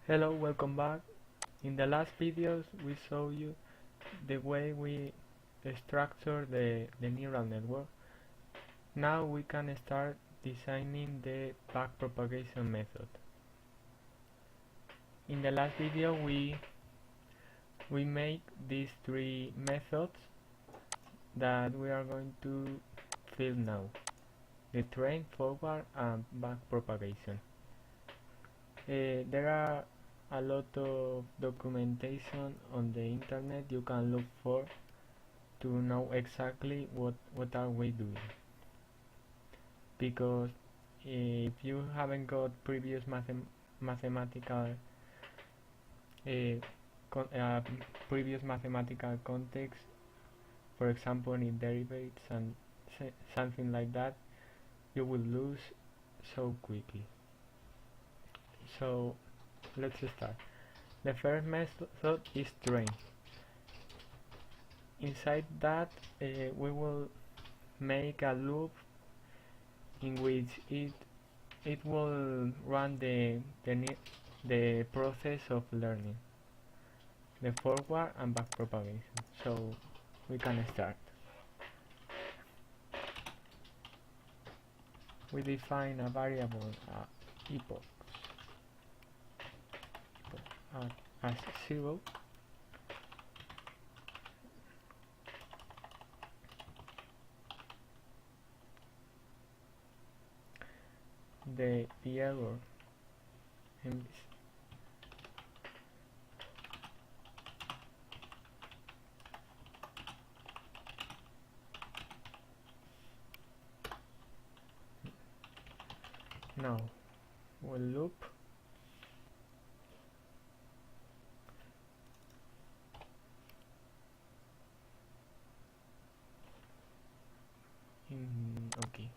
Hello, welcome back. In the last videos we saw you the way we structure the neural network. Now we can start designing the backpropagation method. In the last video we make these three methods that we are going to fill now: the train, forward, and backpropagation. There are a lot of documentation on the internet you can look for to know exactly what are we doing, because if you haven't got previous mathematical previous mathematical context, for example in derivatives and something like that, you will lose so quickly. So let's start. The first method is train. Inside that we will make a loop in which it will run the process of learning, the forward and back propagation. So we can start. We define a variable epoch as 0. The error now we'll loop okay.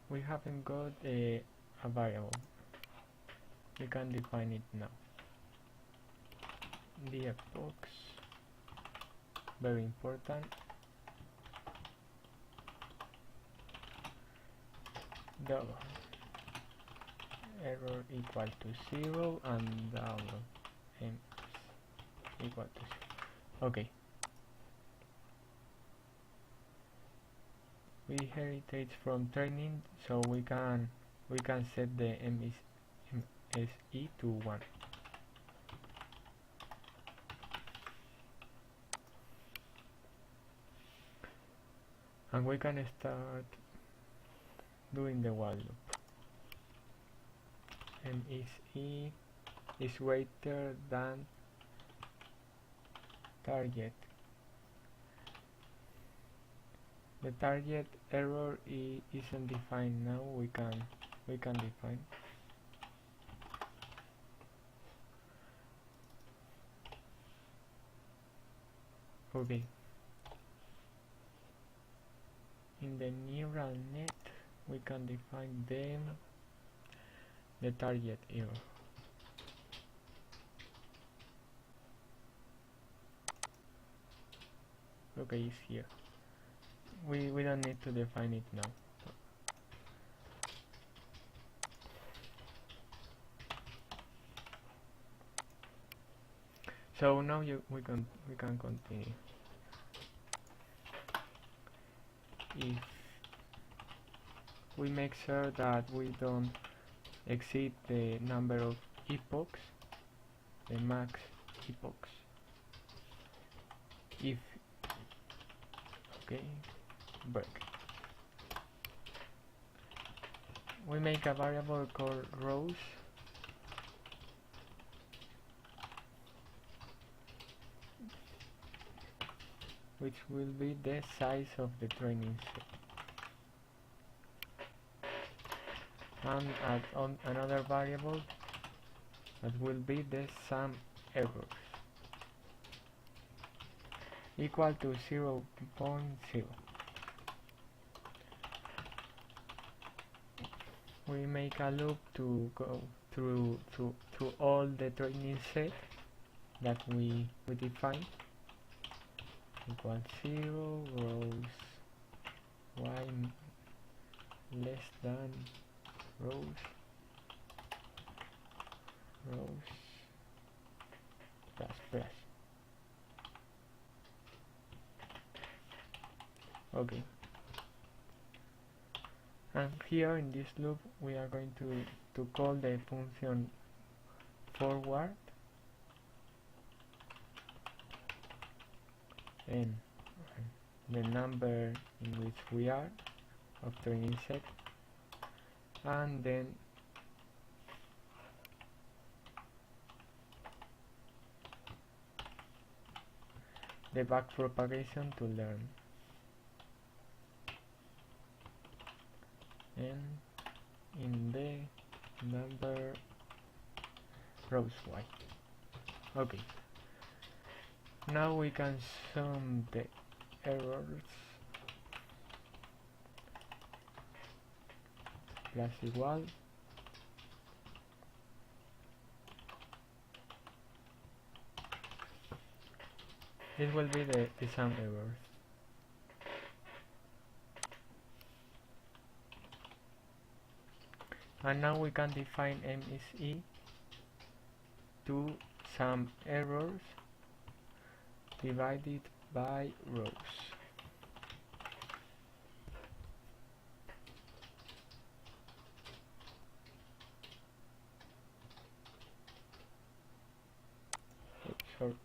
We haven't got a variable. We can define it now. The epochs, very important. The error equal to 0 and the m equal to 0. Okay. We inherited from training, so we can set the MSE to 1. And we can start doing the while loop. MSE is greater than target. The target error isn't defined now. We can define. Okay. In the neural net, we can define the target error. Okay, it's here. We don't need to define it now. So now we can continue. If we make sure that we don't exceed the number of epochs, the max epochs. If okay, break. We make a variable called rows, which will be the size of the training set, and add on another variable that will be the sum errors, equal to 0.0. We make a loop to go through all the training set that we define, equal 0 rows y less than rows rows plus plus. Okay, and here in this loop we are going to call the function forward, and the number in which we are after inset, and then the backpropagation to learn, and in the number rows y. Okay, now we can sum the errors plus equal this will be the sum errors. And now we can define MSE to sum errors divided by rows. Oops, sorry.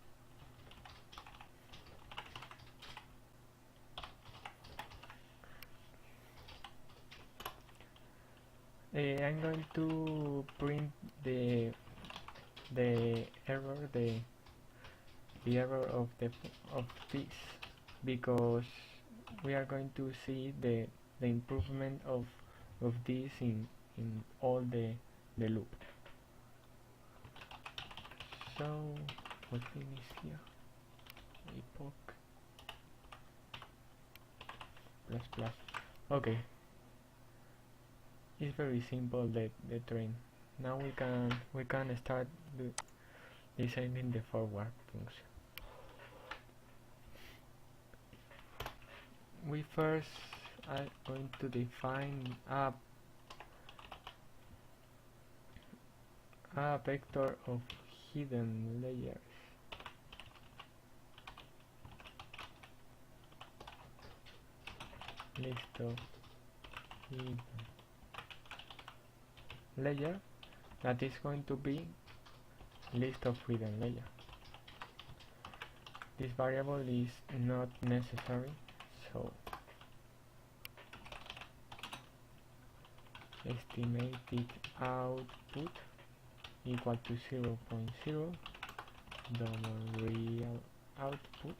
I'm going to print the error, the error of this, because we are going to see the improvement of this in all the loop. So what finish here? Epoch plus plus. Okay. It's very simple, the train. Now we can start designing the forward function. We first are going to define a vector of hidden layers. List of hidden layer that is going to be list of hidden layer. This variable is not necessary, so estimated output equal to 0.0 double real output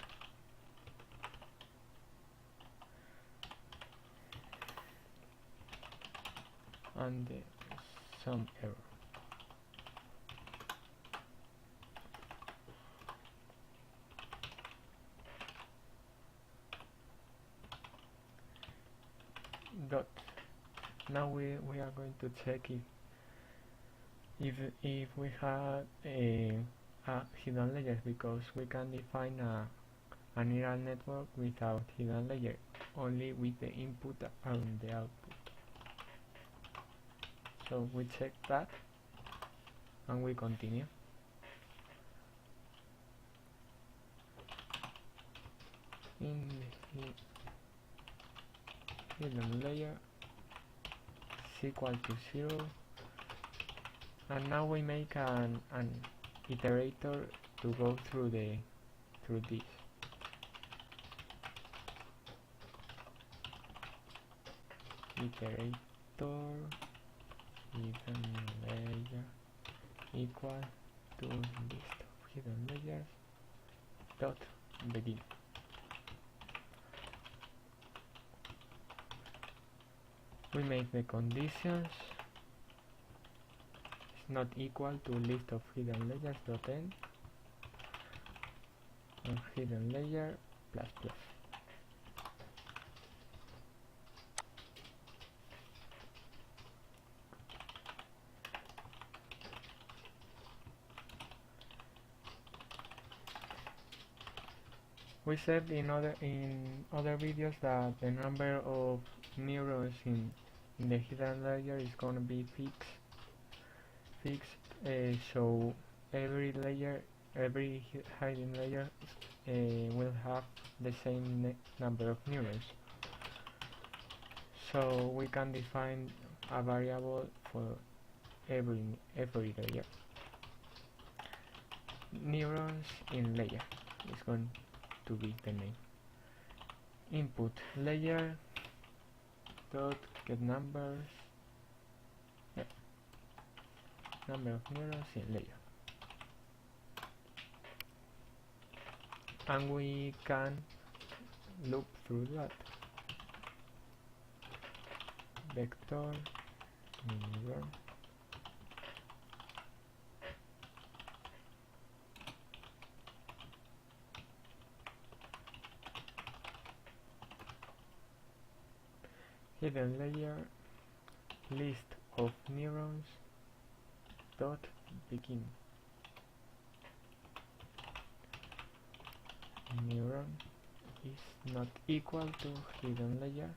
and the sum error. Dot. Now we are going to check if we have a hidden layer, because we can define a neural network without hidden layer, only with the input and the output. So we check that and we continue. In the hidden layer is equal to 0, and now we make an iterator to go through this. Iterator hidden layer equal to list of hidden layers dot begin. We make the conditions is not equal to list of hidden layers dot end and hidden layer plus plus. We said in other videos that the number of neurons in the hidden layer is going to be fixed, so every layer, every hidden layer will have the same number of neurons. So we can define a variable for every layer. Neurons in layer is going to be the name. Input layer dot get numbers, number of neurons in layer, and we can loop through that. Vector neuron hidden layer list of neurons dot begin. Neuron is not equal to hidden layer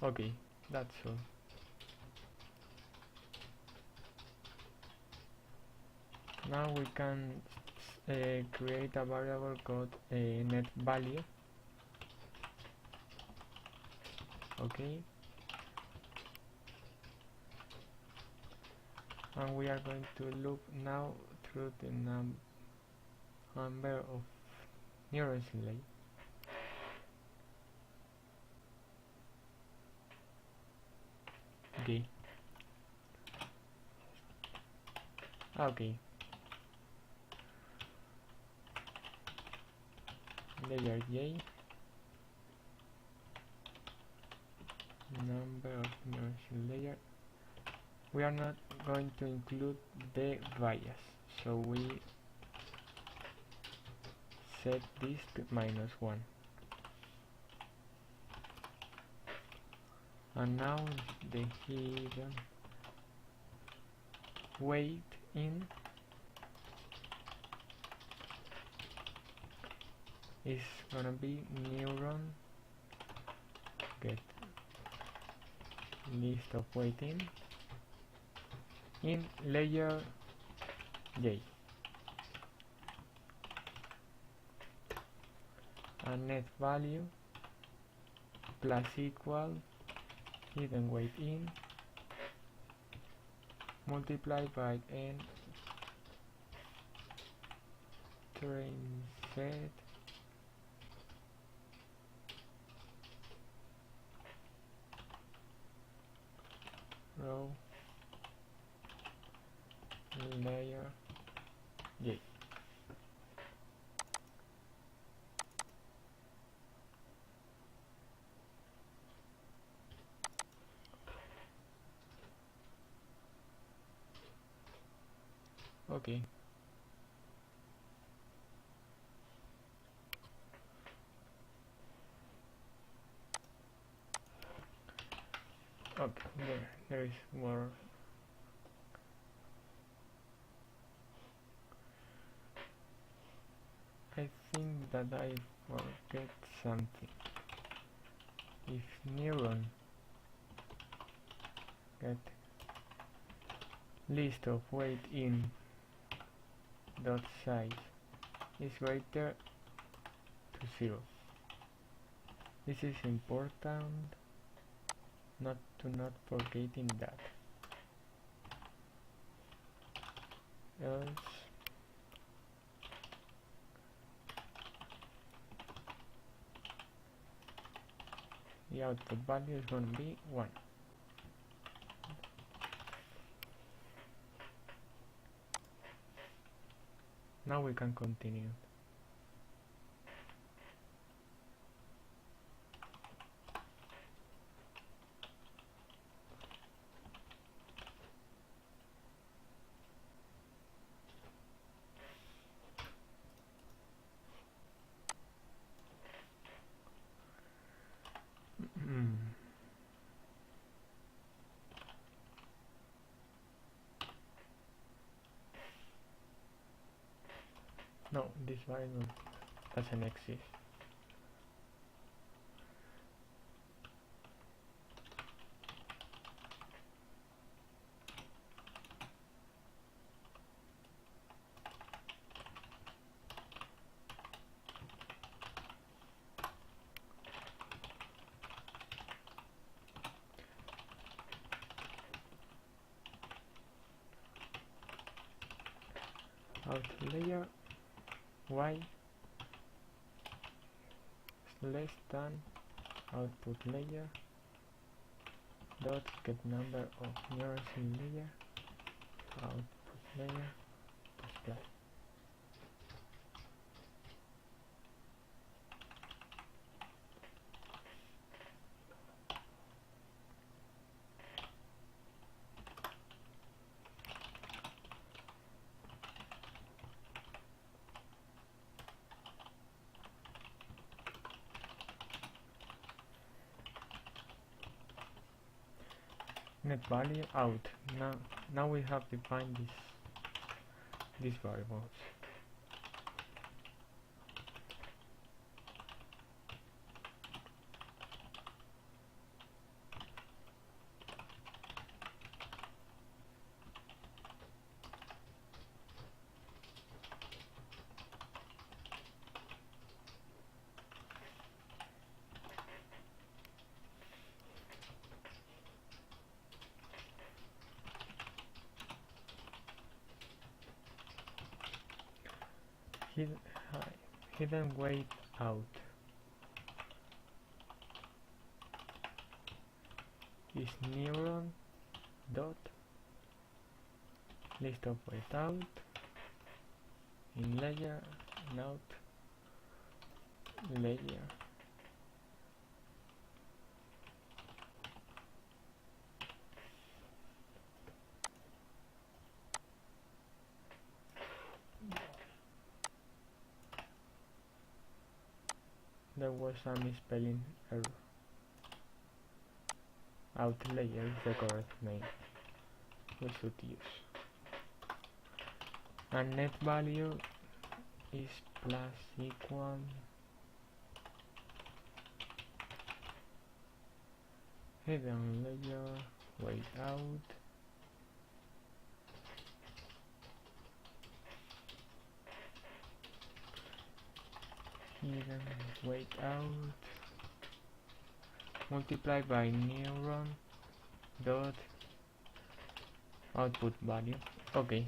Okay, that's all. Now we can create a variable called net value. Okay, and we are going to loop now through the number of neurons in layer. Okay. Layer J, number of neurons in layer. We are not going to include the bias, so we set this to -1. And now the hidden weight in is gonna be neuron get list of weight in layer J, and net value plus equal hidden weight in multiplied by n train set row layer J. Okay. Okay, there is more. I think that I forget something. If neuron get list of weight in dot size is greater to 0. This is important not forgetting that. Else the output value is going to be 1. Now we can continue. No, this variable doesn't exist. Out layer y is less than output layer dot get number of nearest layer output layer display. Net value out. Now we have defined these variables. Hidden weight out is neuron dot list of weight out in layer and out layer. There was a misspelling error. Out layer is the correct name we should use. And net value is plus equal hidden layer weight out hidden weight out multiplied by neuron dot output value. Okay.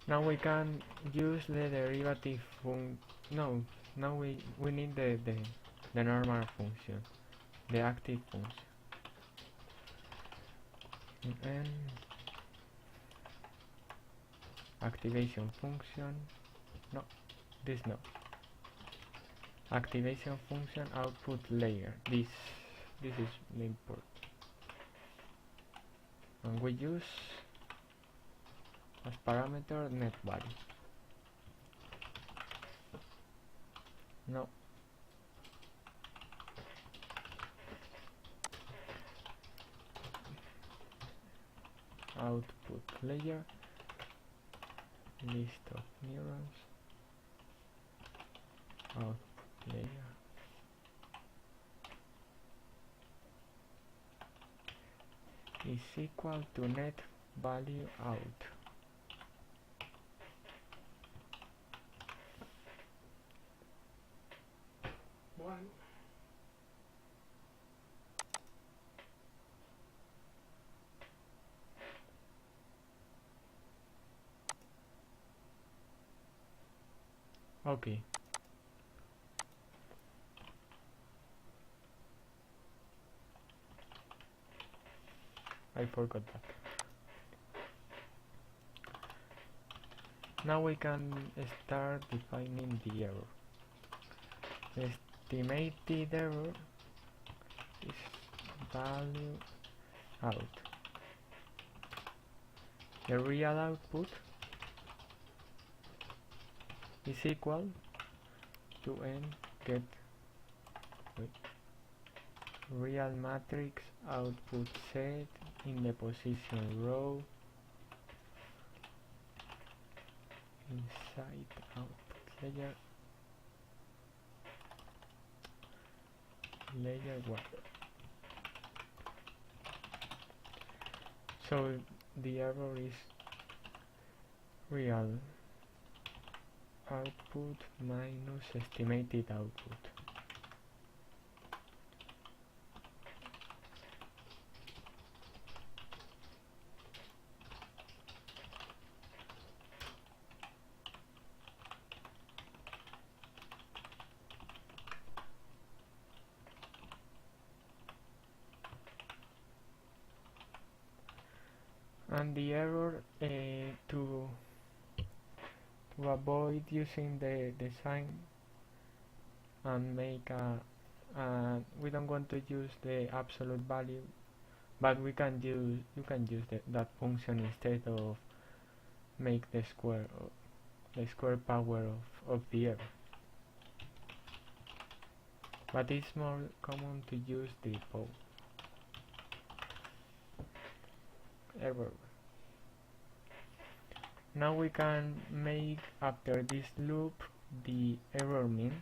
Now we can use the derivative now we need the normal function, the active function. And activation function, no, activation function output layer, this is the import, and we use as parameter net value. No. Output layer, list of neurons, output layer. Is equal to net value out. Okay. I forgot that. Now we can start defining the error. estimated error is value out. The real output is equal to n get real matrix output set in the position row inside output layer 1. So the error is real output minus estimated output. And the error to avoid using the sign and make we don't want to use the absolute value, but you can use that function instead of make the square power of the error. But it's more common to use the error. Now we can make after this loop the error mean.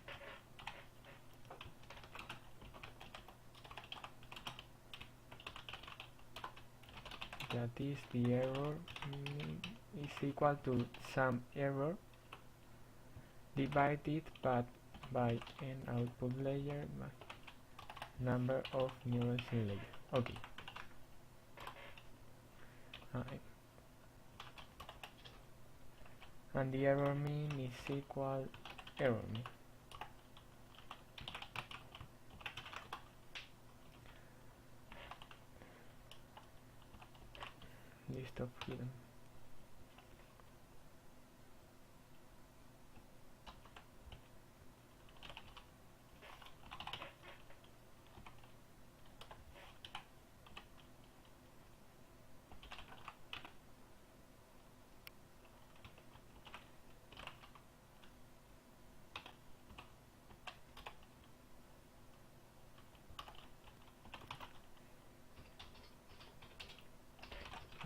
That is, the error mean is equal to some error divided by n output layer by number of neurons in layer. Okay. And the error mean is equal error mean. List of hidden.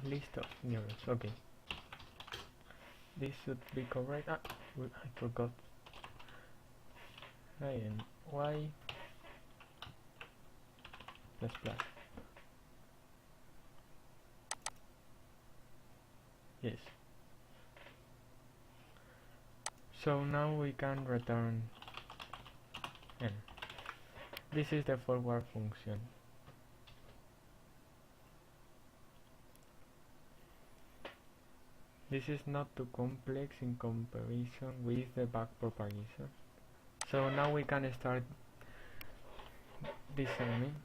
List of neurons. Okay, this should be correct. I forgot. And y plus plus. Yes. So now we can return n. This is the forward function. This is not too complex in comparison with the backpropagation. So now we can start designing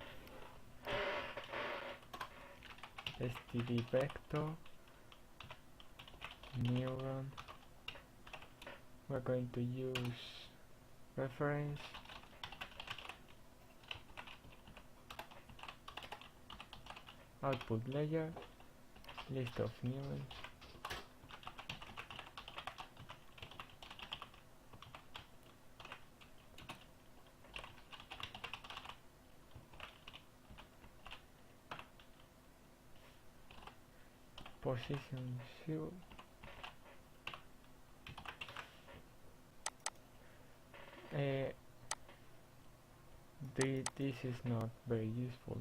std vector neuron. We're going to use reference output layer, list of neurons, position 0, this is not very useful,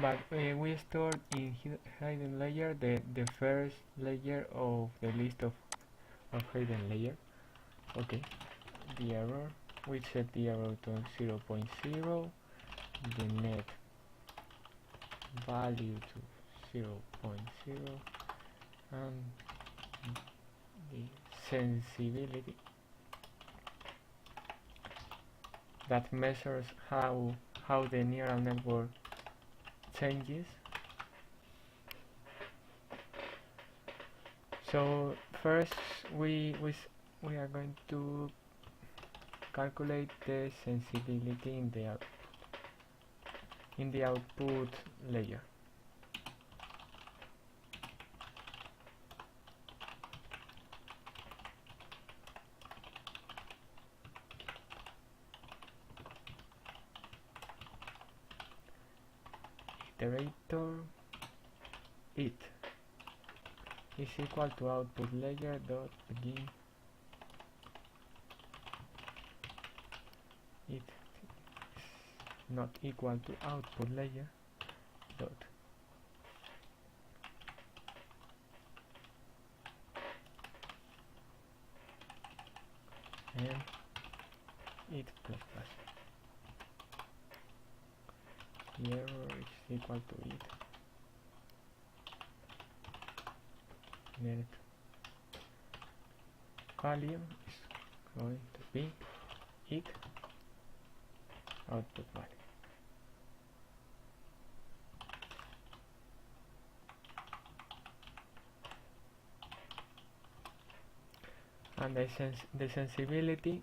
but we stored in hidden layer the first layer of the list of hidden layer. Okay, the error, we set the error to 0.0, the net value to 0.0, and the sensibility that measures how the neural network changes. So first we are going to calculate the sensibility in the output layer. Iterator it is equal to output layer dot begin. It is not equal to output layer dot and it plus plus. The error is equal to it. Net value is going to be it output value. And the sensibility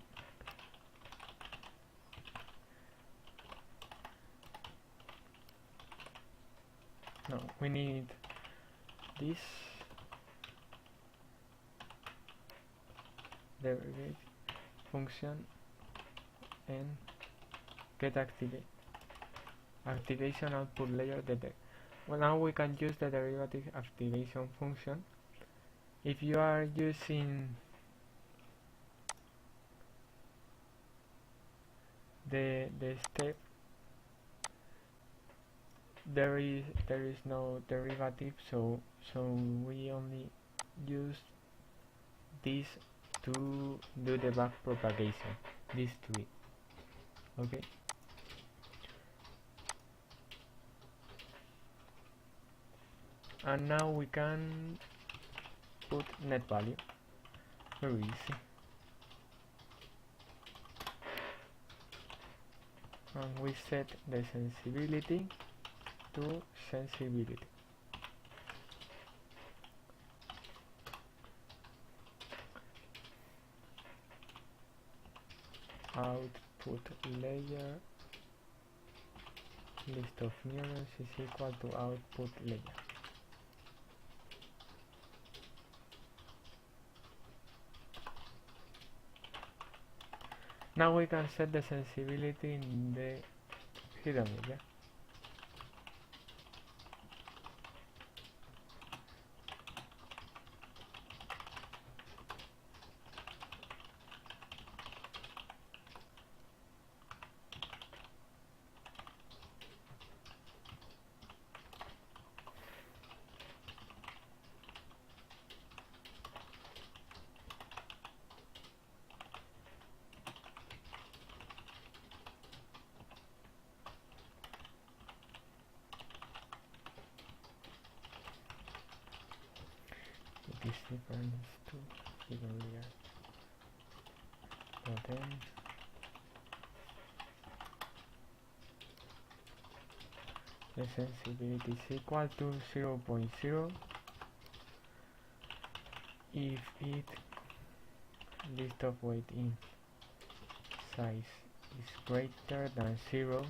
no, we need this derivate function and get activation output layer well, now we can use the derivative activation function. If you are using the step, there is no derivative, so we only use this to do the back propagation, these three. Okay. And now we can put net value. Very easy. And we set the sensibility to sensibility. Output layer list of neurons is equal to output layer. Now we can set the sensibility in the hidden layer. This difference to hidden layer. So then the sensibility is equal to 0.0 if it list of weight in size is greater than 0.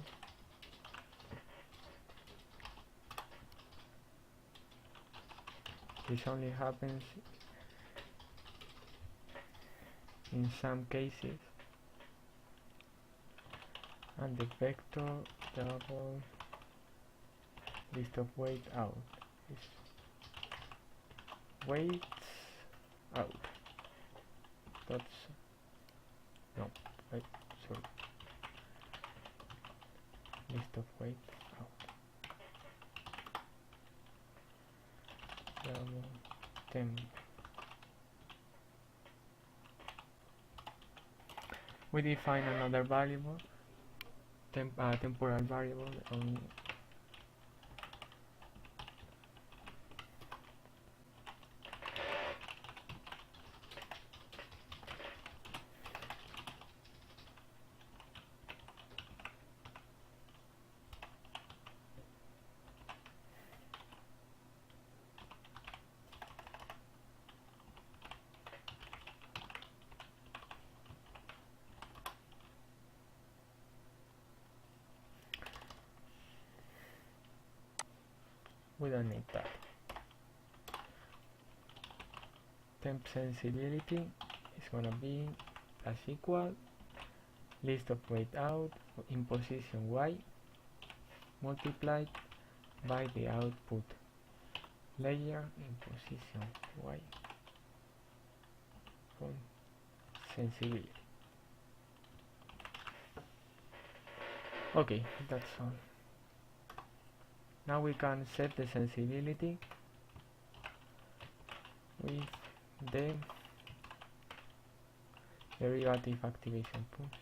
This only happens in some cases, and the vector double list of weight out is weights out. That's no, wait, sorry. List of weight out. Temp. We define another variable, temporal variable on we don't need that. Temp sensibility is gonna be plus equal list of weight out in position y multiplied by the output layer in position y from sensibility. Okay, that's all. Now we can set the sensibility with the derivative activation function.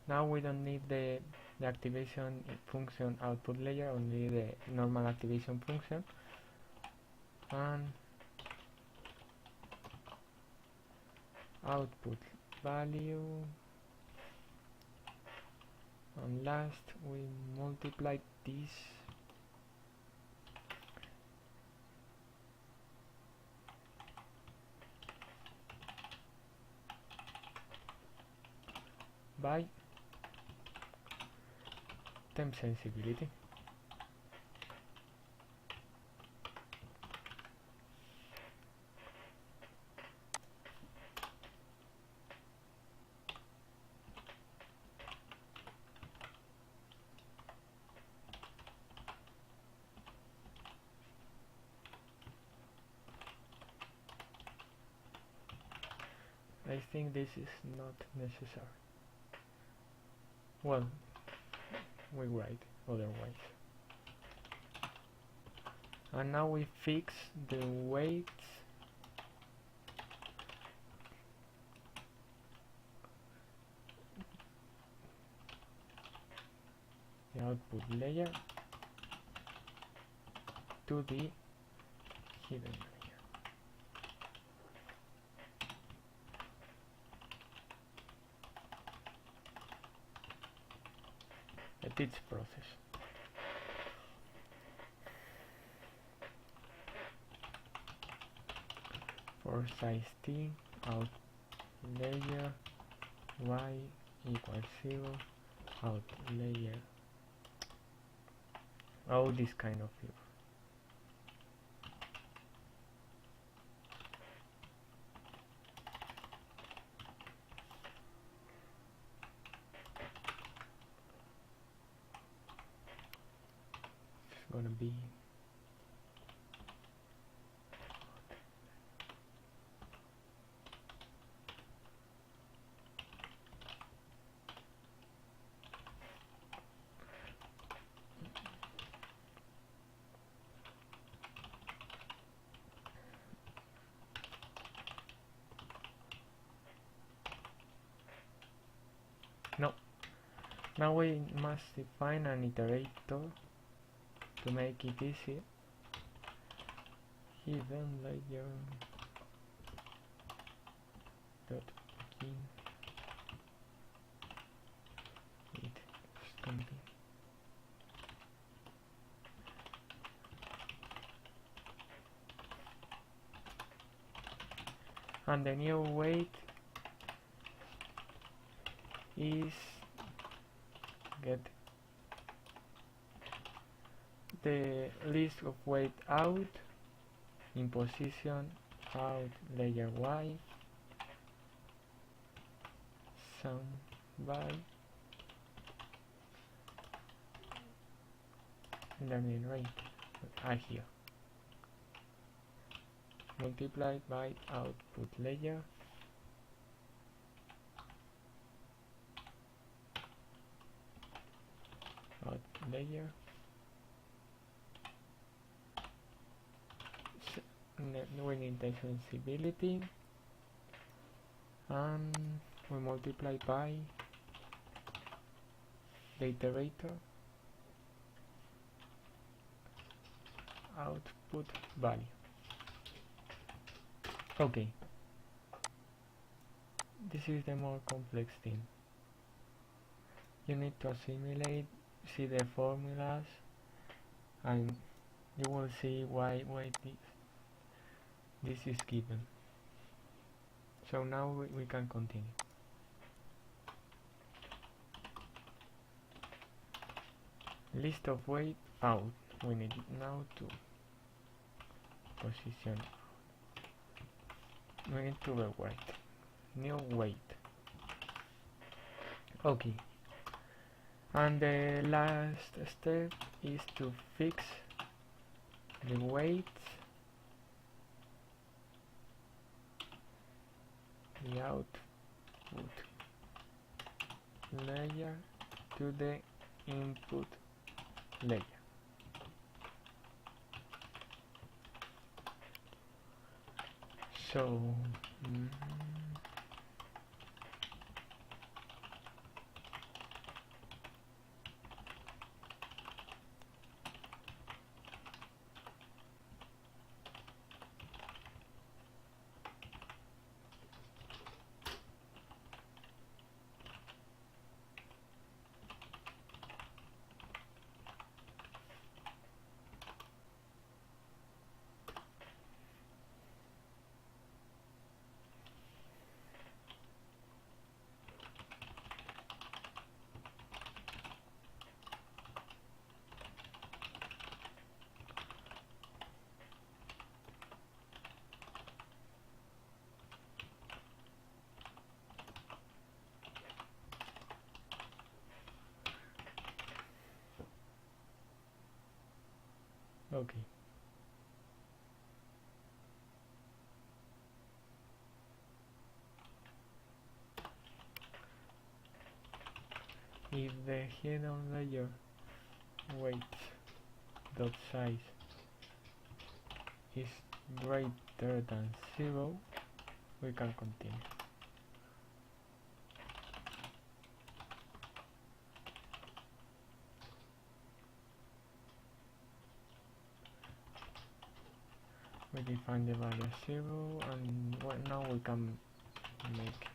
Now we don't need the activation function output layer, only the normal activation function. And output value, and last we multiply this by temp sensibility. I think this is not necessary. Well, we write otherwise. And now we fix the weights the output layer to the hidden layer. A teach process. For size t, out layer y equals 0, out layer, all this kind of view. It's gonna be no. Now we must define an iterator to make it easy. Hidden layer dot begin. It's gonna be and the new weight is get the list of weight out in position out layer y sum by learning rate here multiplied by output layer we need the sensibility and we multiply by the iterator output value. Okay, this is the more complex thing. You need to assimilate, see the formulas, and you will see why this is given. So now we can continue. list of weight out. We need now to position. We need to the weight. New weight. Okay. And the last step is to fix the weights, the output layer to the input layer. So okay. If the hidden layer weight dot size is greater than 0, we can continue. We define the value 0, and now we can make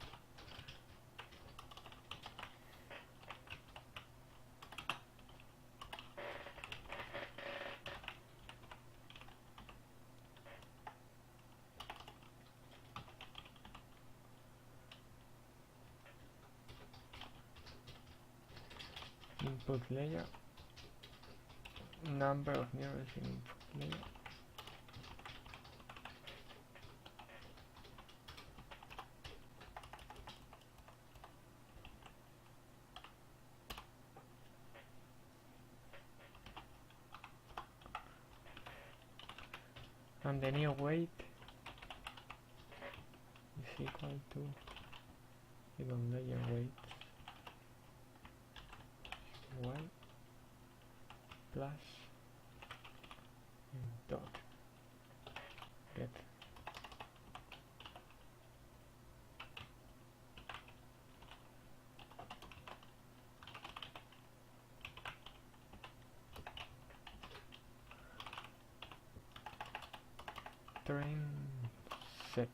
input layer, number of nearest input layer, and the new weight is equal to hidden layer weight y plus dot get train set.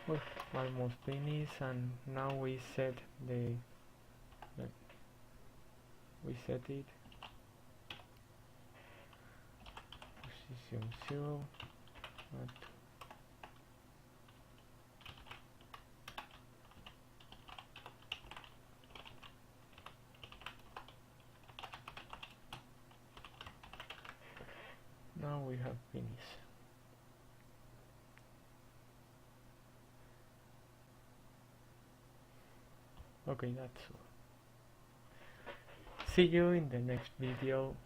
We're almost finished, and now we set it position 0 at now we have finished. Okay, that's all. See you in the next video.